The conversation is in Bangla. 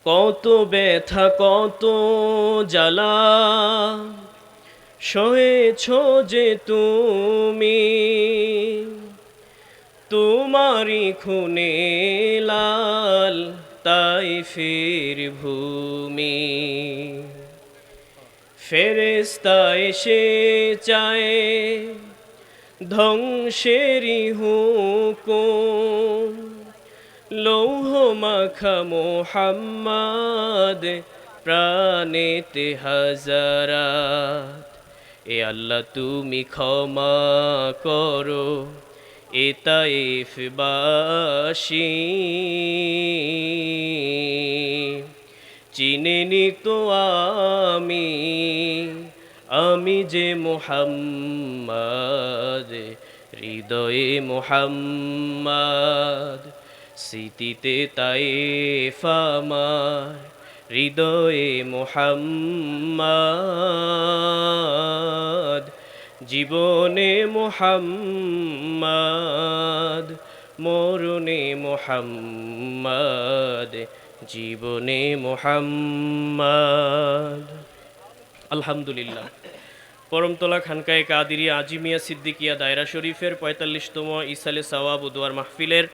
কত ব্যথা কত জ্বালা সয়েছ যে তুমি, তোমারি খুনে লাল তাইফের ভূমি। ফেরেশতা এসে চায় ধ্বংসেরই হুকুম, লৌহ মাখা মোহাম্মদ প্রাণেতে হাজারাত। এ আল্লাহ তুমি ক্ষমা করো এ তায়েফবাসী, চিনিনি তো আমি যে মুহাম্মদ, হৃদয়ে মুহাম্মদ, স্মৃতিতে তায়েফ আমার, হৃদয়ে মুহাম্মদ, জীবনে মুহাম্মদ, মরণে মুহাম্মদ, জীবনে মুহাম্মদ। আলহামদুলিল্লাহ। পরমতলা খানকায়ে কাদিরিয়া আজিমিয়া সিদ্দিকিয়া দায়রা শরীফের ৪৫তম ইসালে সাওয়াব ও দোয়ার মাহফিলের